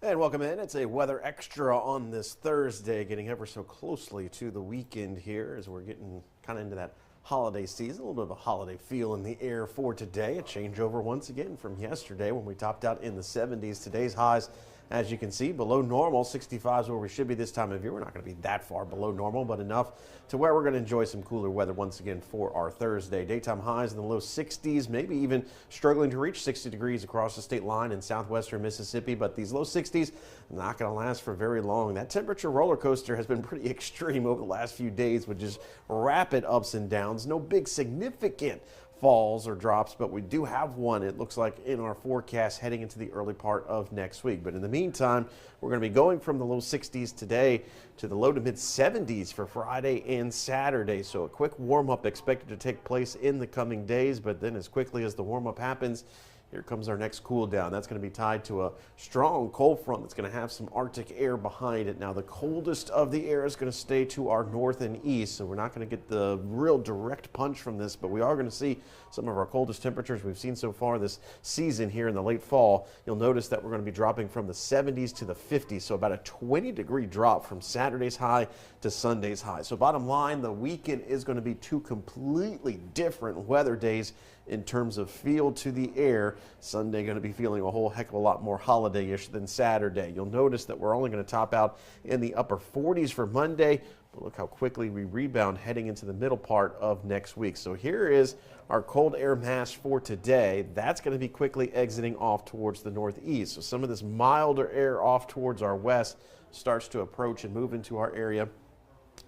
And welcome in. It's a weather extra on this Thursday, getting ever so closely to the weekend here as we're getting kind of into that holiday season. A little bit of a holiday feel in the air for today. A changeover once again from yesterday when we topped out in the 70s. Today's highs, as you can see, below normal. 65 is where we should be this time of year. We're not going to be that far below normal, but enough to where we're going to enjoy some cooler weather once again for our Thursday. Daytime highs in the low 60s, maybe even struggling to reach 60 degrees across the state line in southwestern Mississippi, but these low 60s not going to last for very long. That temperature roller coaster has been pretty extreme over the last few days with just rapid ups and downs. No big significant falls or drops, but we do have one, it looks like, in our forecast heading into the early part of next week. But in the meantime, we're going to be going from the low 60s today to the low to mid 70s for Friday and Saturday. So a quick warm up expected to take place in the coming days, but then as quickly as the warm up happens, here comes our next cool down. That's going to be tied to a strong cold front that's going to have some Arctic air behind it. Now, the coldest of the air is going to stay to our north and east, so we're not going to get the real direct punch from this, but we are going to see some of our coldest temperatures we've seen so far this season here in the late fall. You'll notice that we're going to be dropping from the 70s to the 50s, so about a 20-degree drop from Saturday's high to Sunday's high. So bottom line, the weekend is going to be two completely different weather days in terms of feel to the air. Sunday going to be feeling a whole heck of a lot more holiday-ish than Saturday. You'll notice that we're only going to top out in the upper 40s for Monday, but look how quickly we rebound heading into the middle part of next week. So here is our cold air mass for today. That's going to be quickly exiting off towards the northeast. So some of this milder air off towards our west starts to approach and move into our area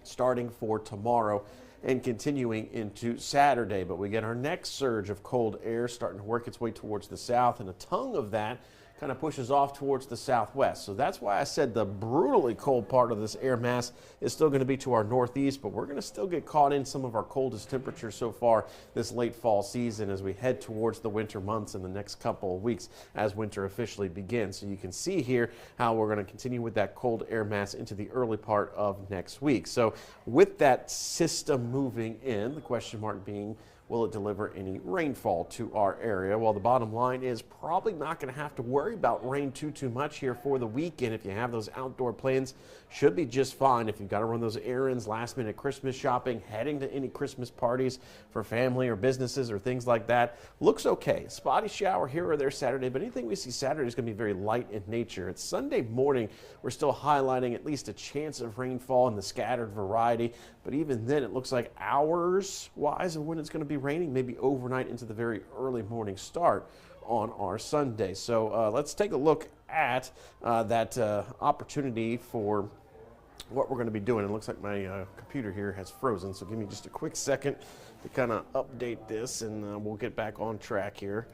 starting for tomorrow and continuing into Saturday. But we get our next surge of cold air starting to work its way towards the south, and a tongue of that kind of pushes off towards the southwest. So that's why I said the brutally cold part of this air mass is still going to be to our northeast, but we're going to still get caught in some of our coldest temperatures so far this late fall season as we head towards the winter months in the next couple of weeks as winter officially begins. So you can see here how we're going to continue with that cold air mass into the early part of next week. So with that system moving in, the question mark being, will it deliver any rainfall to our area? Well, the bottom line is probably not going to have to worry about rain too much here for the weekend. If you have those outdoor plans, should be just fine. If you've got to run those errands, last minute Christmas shopping, heading to any Christmas parties for family or businesses or things like that, looks okay. Spotty shower here or there Saturday, but anything we see Saturday is going to be very light in nature. It's Sunday morning. We're still highlighting at least a chance of rainfall in the scattered variety, but even then it looks like hours-wise of when it's going to be raining, maybe overnight into the very early morning start on our Sunday. So let's take a look at that opportunity for what we're going to be doing. It looks like my computer here has frozen, so give me just a quick second to kind of update this, and we'll get back on track here.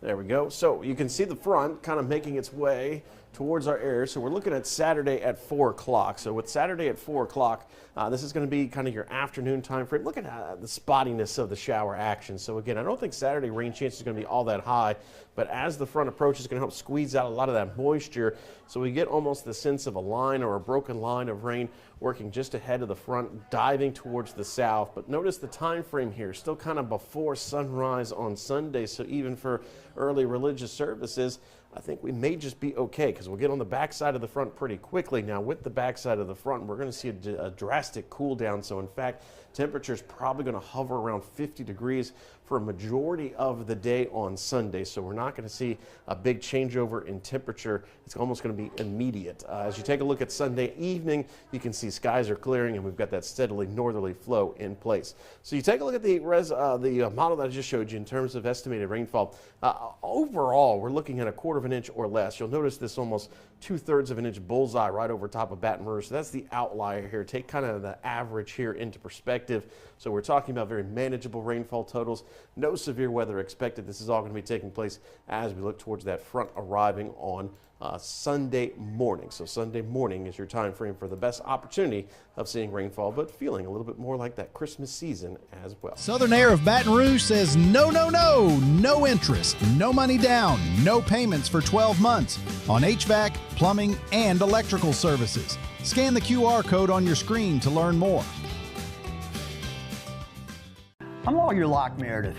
There we go. So you can see the front kind of making its way towards our area. So we're looking at Saturday at 4 o'clock. So with Saturday at 4 o'clock, this is going to be kind of your afternoon time frame. Look at the spottiness of the shower action. So again, I don't think Saturday rain chance is going to be all that high, but as the front approaches, it's going to help squeeze out a lot of that moisture. So we get almost the sense of a line or a broken line of rain working just ahead of the front, diving towards the south. But notice the time frame here, still kind of before sunrise on Sunday. So even for early religious services, I think we may just be okay because we'll get on the backside of the front pretty quickly. Now with the backside of the front, we're going to see a drastic cool down. So in fact, temperature's probably going to hover around 50 degrees for a majority of the day on Sunday. So we're not going to see a big changeover in temperature. It's almost going to be immediate. As you take a look at Sunday evening, you can see skies are clearing and we've got that steadily northerly flow in place. So you take a look at the model that I just showed you in terms of estimated rainfall. Overall, we're looking at 1/4 of an inch or less. You'll notice this almost 2/3 of an inch bullseye right over top of Baton Rouge. So that's the outlier here. Take kind of the average here into perspective. So we're talking about very manageable rainfall totals. No severe weather expected. This is all going to be taking place as we look towards that front arriving on Sunday morning. So Sunday morning is your time frame for the best opportunity of seeing rainfall, but feeling a little bit more like that Christmas season as well. Southern Air of Baton Rouge says no interest, no money down, no payments for 12 months on HVAC, plumbing, and electrical services. Scan the QR code on your screen to learn more. I'm lawyer Locke Meredith.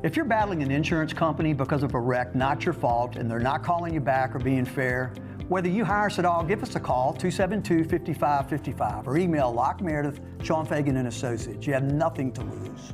If you're battling an insurance company because of a wreck not your fault and they're not calling you back or being fair, whether you hire us at all, give us a call, 272-5555, or email Locke Meredith, Sean Fagan and Associates. You have nothing to lose.